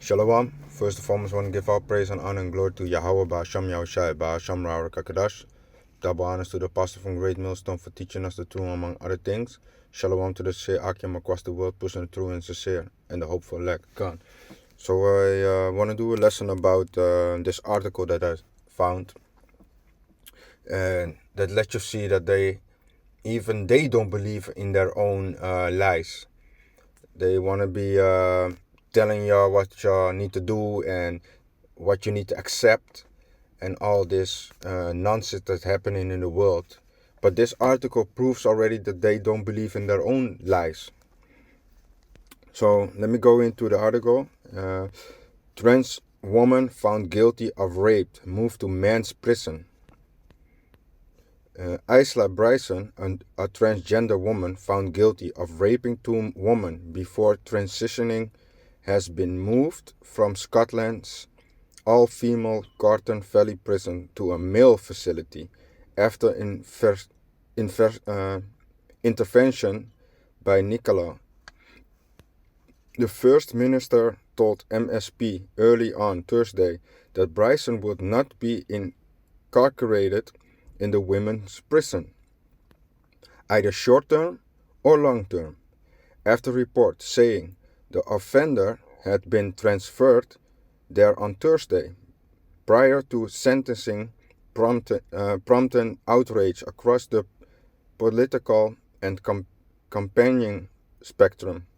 Shalom. First and foremost, I want to give all praise and honor and glory to Yahweh, Ba'asham Yahushai, Ba'asham Ra'ar Kakadash. Double honors to the apostle from Great Millstone for teaching us the truth among other things. Shalom to the sincere Akim across the world, pushing the true and sincere and the hopeful elect. God. So I want to do a lesson about this article that I found. And that lets you see that they don't believe in their own lies. They want to be telling you what you need to do and what you need to accept and all this nonsense that's happening in the world. But this article proves already that they don't believe in their own lies. So let me go into the article. Trans woman found guilty of rape, moved to men's prison. Isla Bryson, a transgender woman found guilty of raping two women before transitioning, has been moved from Scotland's all-female Carton Valley prison to a male facility after intervention by Nicola. The First Minister told MSP early on Thursday that Bryson would not be incarcerated in the women's prison, either short-term or long-term, after reports saying the offender had been transferred there on Thursday, prior to sentencing prompting outrage across the political and campaigning spectrum.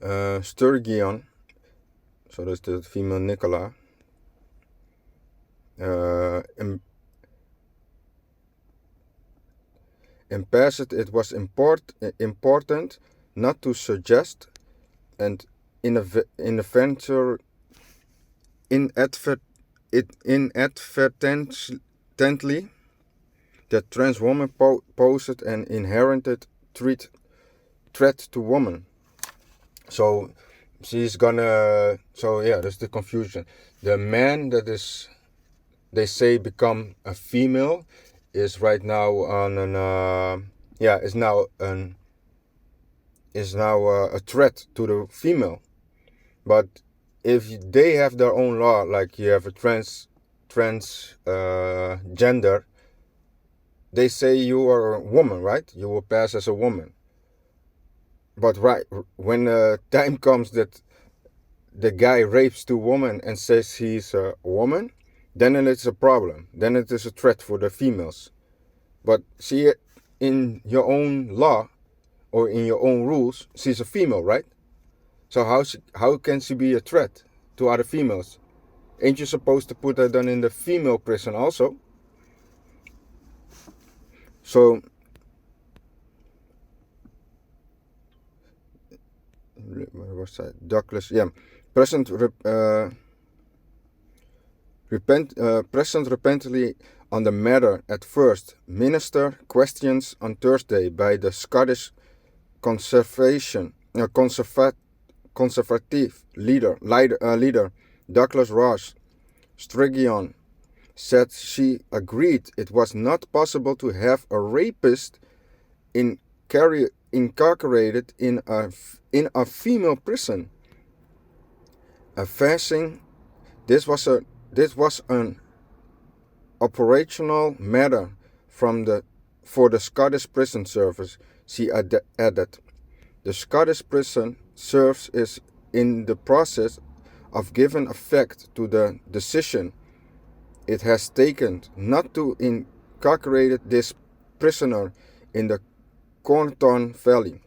Sturgeon, so that's the female Nicola, in passage, it was important not to suggest and inadvertently that trans women posed an inherent threat to women. So she's gonna. So yeah, that's the confusion. The man that is, they say, become a female is right now on an is now a threat to the female. But if they have their own law, like you have a gender, they say you are a woman, right? You will pass as a woman. But right when time comes that the guy rapes two women and says he's a woman, then it's a problem. Then it is a threat for the females. But see, in your own law or in your own rules, she's a female, right? So how can she be a threat to other females? Ain't you supposed to put her then in the female prison also? So where was I? Douglas, yeah. Present repentantly on the matter at first. Minister questions on Thursday by the Scottish conservative leader Douglas Ross Sturgeon said she agreed it was not possible to have a rapist incarcerated in a female prison. Affirming this was an operational matter for the Scottish Prison Service, she added. The Scottish Prison Service is in the process of giving effect to the decision it has taken not to incarcerate this prisoner in the Carton Valley.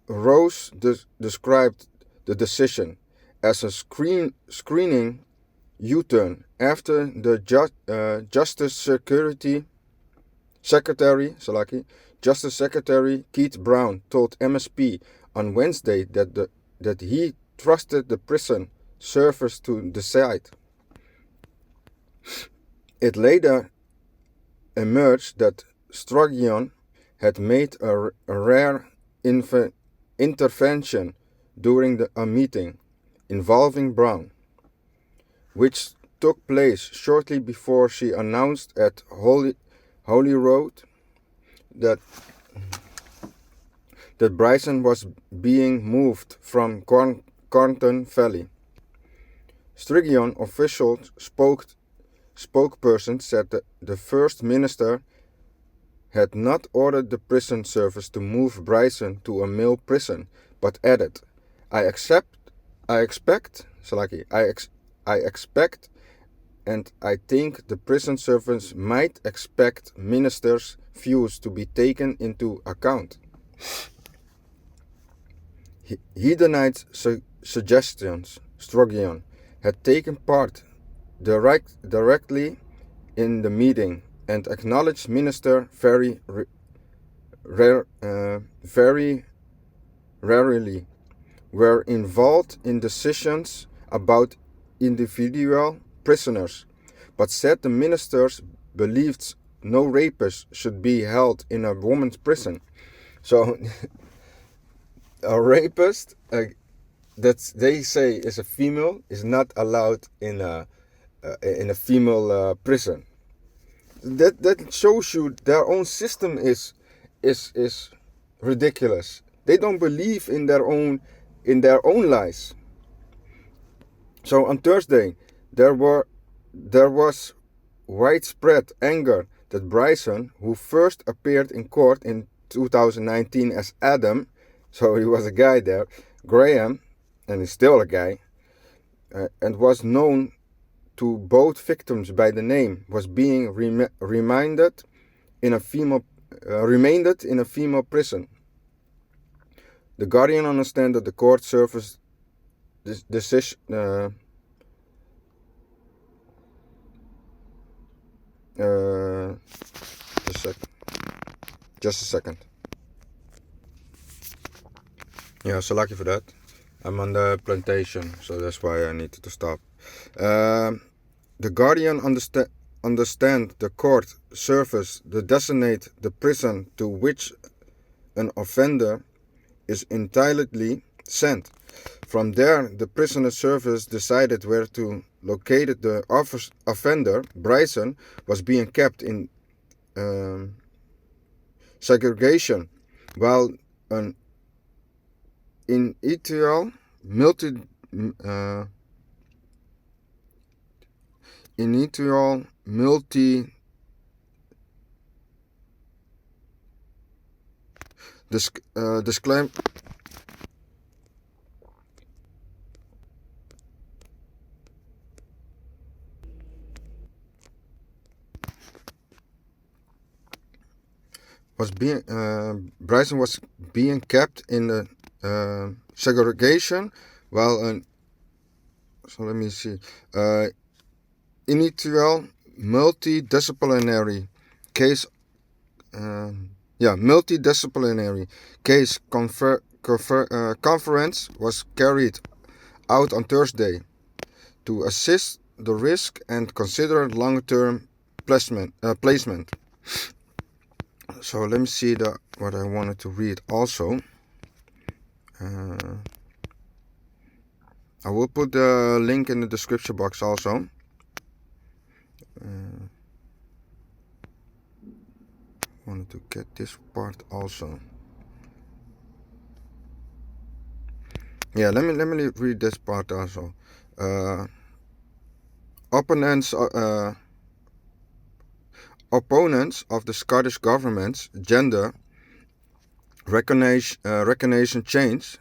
Rose described the decision as a screening U-turn after the Justice Secretary Keith Brown told MSP on Wednesday that he trusted the prison service to decide. It later emerged that Sturgeon had made a rare intervention during a meeting involving Brown, which took place shortly before she announced at Holy Road that that Bryson was being moved from Cornton Valley. Strigion official spokesperson said that the First Minister had not ordered the prison service to move Bryson to a male prison, but added, I expect, and I think the prison service might expect ministers' views to be taken into account. He denied suggestions Strigion had taken part directly in the meeting and acknowledged minister very rarely were involved in decisions about individual prisoners, but said the ministers believed no rapist should be held in a woman's prison. So a rapist that they say is a female is not allowed in a female prison. That shows you their own system is ridiculous. They don't believe in their own lies. So on Thursday, there was widespread anger that Bryson, who first appeared in court in 2019 as Adam, so he was a guy there, Graham, and he's still a guy, and was known to both victims by the name, was being remained in a female prison. The Guardian understands that the court service decision. Just a second. Yeah, so lucky for that. I'm on the plantation, so that's why I needed to stop. The Guardian understand the court service to designate the prison to which an offender is entirely sent. From there, the prisoner service decided where to locate the offender. Bryson was being kept in segregation, while an initial disclaimer Bryson was being kept in the segregation, while initial multidisciplinary case conference was carried out on Thursday to assess the risk and consider long-term placement. So let me see what I wanted to read also. I will put the link in the description box also. Wanted to get this part also. Yeah, let me read this part also. Opponents of the Scottish government's gender recognition change,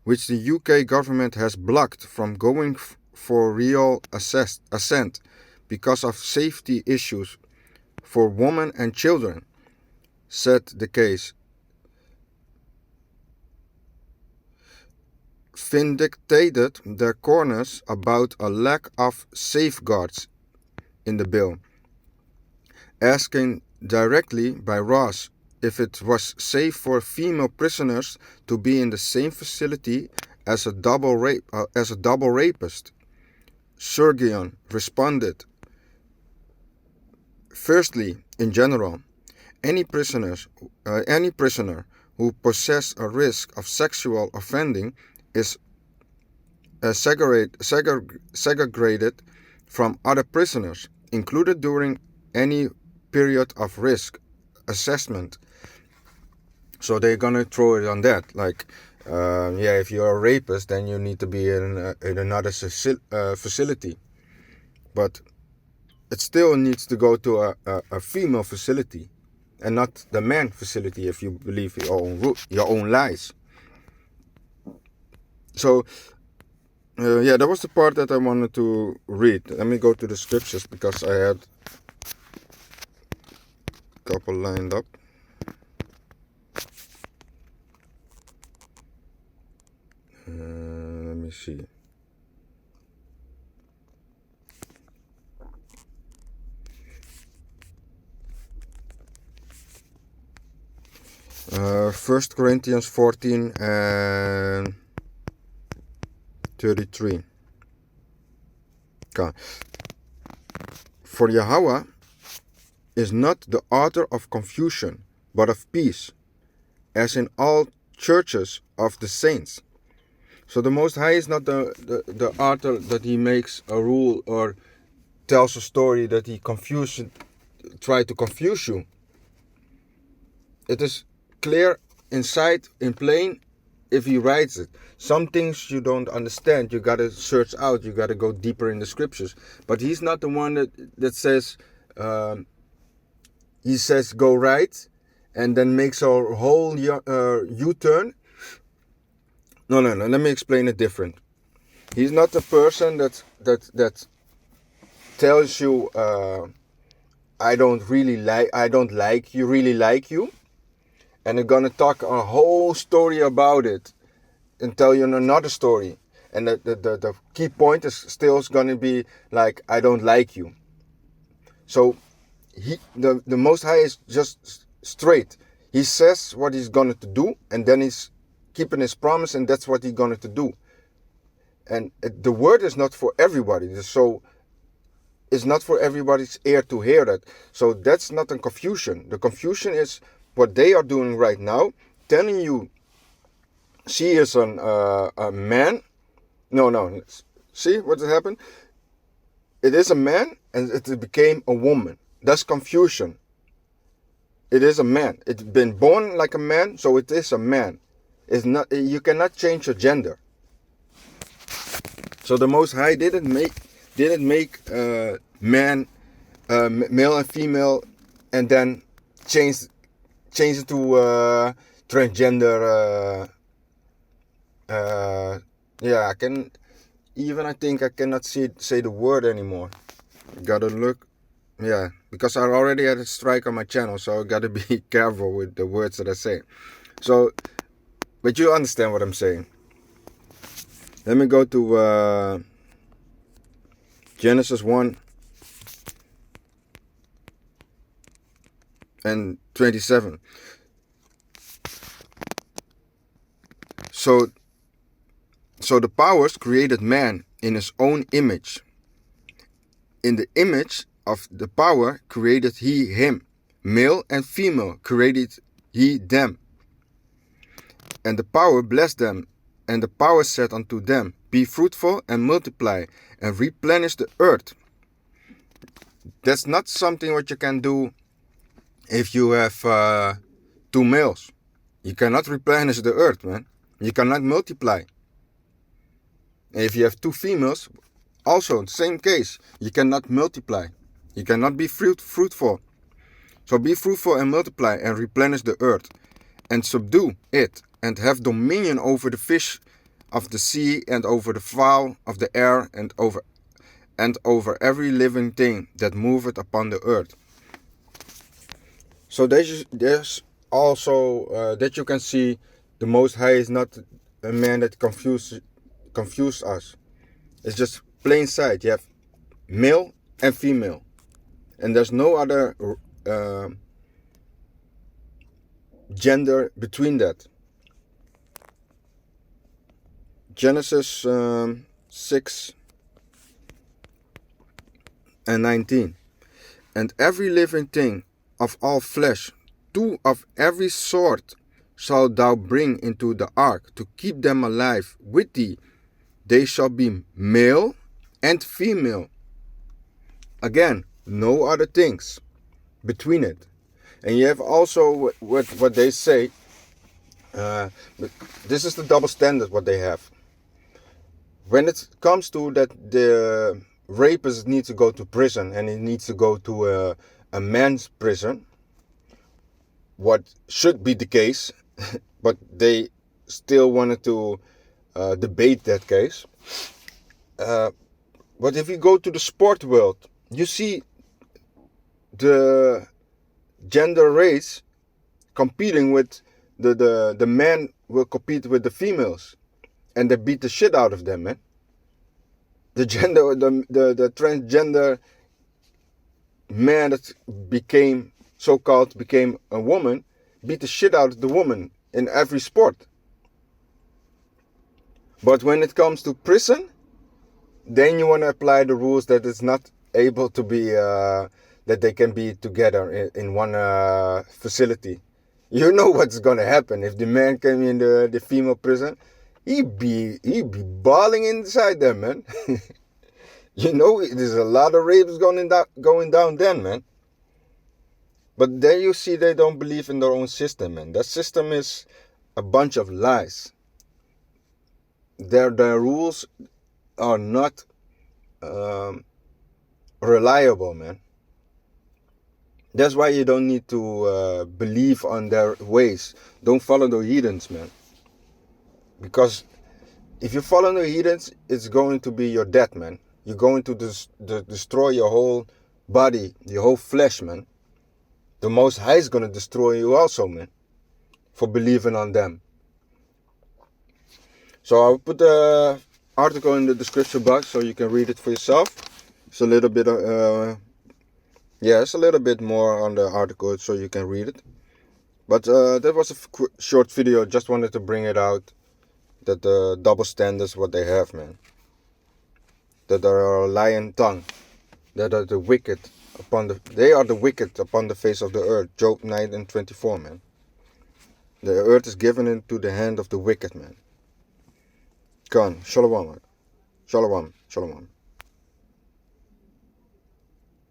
which the UK government has blocked from going for real assent because of safety issues for women and children, said the case vindicated their corners about a lack of safeguards in the bill. Asking directly by Ross if it was safe for female prisoners to be in the same facility as a double rapist, Strigion responded, firstly, in general, any prisoner who possesses a risk of sexual offending is segregated from other prisoners, included during any period of risk assessment. So they're gonna throw it on that, like, yeah, if you're a rapist, then you need to be in another facility. But it still needs to go to a female facility, and not the man facility if you believe your own lies. So, yeah, that was the part that I wanted to read. Let me go to the scriptures because I had a couple lined up. Let me see. First Corinthians 14 and 33. Okay. For Yahweh is not the author of confusion, but of peace, as in all churches of the saints. So the Most High is not the author that he makes a rule or tells a story that he try to confuse you. It is clear inside, in plain, if he writes it. Some things you don't understand, you gotta search out, you gotta go deeper in the scriptures. But he's not the one that says, he says go right, and then makes a whole U-turn. No, let me explain it different. He's not the person that tells you, I don't like you, really like you, and they're gonna talk a whole story about it and tell you another story, and the key point is still gonna be like, I don't like you. So the Most High is just straight. He says what he's going to do, and then he's keeping his promise, and that's what he's going to do. And the word is not for everybody, so it's not for everybody's ear to hear that. So that's not a confusion. The confusion is what they are doing right now, telling you she is a man. No. See what happened? It is a man, and it became a woman. That's confusion. It is a man. It's been born like a man, so it is a man. It's not. You cannot change your gender. So the Most High didn't make man, male and female, and then change it to transgender. Yeah, I think I cannot say the word anymore. Gotta look. Yeah, because I already had a strike on my channel, so I gotta be careful with the words that I say. So, but you understand what I'm saying. Let me go to Genesis 1 and 27. So the powers created man in his own image. In the image of the power created he him. Male and female created he them. And the power blessed them. And the power said unto them, be fruitful and multiply and replenish the earth. That's not something what you can do if you have 2 males. You cannot replenish the earth, man. You cannot multiply. And if you have 2 females, also same case. You cannot multiply. You cannot be fruitful. So be fruitful and multiply and replenish the earth and subdue it and have dominion over the fish of the sea and over the fowl of the air and over every living thing that moveth upon the earth. So there's also that you can see the Most High is not a man that confuse us. It's just plain sight. You have male and female, and there's no other gender between that. Genesis 6 and 19. And every living thing of all flesh, 2 of every sort, shalt thou bring into the ark to keep them alive with thee. They shall be male and female. Again, no other things between it. And you have also what they say, But this is the double standard what they have. When it comes to that, the rapist needs to go to prison and he needs to go to a man's prison, what should be the case, but they still wanted to debate that case. But if you go to the sport world, you see the gender race competing with the men will compete with the females, and they beat the shit out of them, man. The transgender man that became became a woman beat the shit out of the woman in every sport. But when it comes to prison, then you want to apply the rules that it's not able to be that they can be together in one facility. You know what's gonna happen if the man came in the female prison. He'd be balling inside there, man. You know, there's a lot of rapes going down then, man. But there you see they don't believe in their own system, man. That system is a bunch of lies. Their rules are not reliable, man. That's why you don't need to believe on their ways. Don't follow the heathens, man. Because if you follow the heathens, it's going to be your death, man. You're going to destroy your whole body, your whole flesh, man. The Most High is going to destroy you also, man, for believing on them. So I'll put the article in the description box so you can read it for yourself. It's a little bit it's a little bit more on the article so you can read it. But that was a short video. Just wanted to bring it out. That the double standards what they have, man. That are a lying tongue. That are the wicked they are the wicked upon the face of the earth. Job 9:24, man. The earth is given into the hand of the wicked, man. Come on, shalom, man. Shalom, shalom.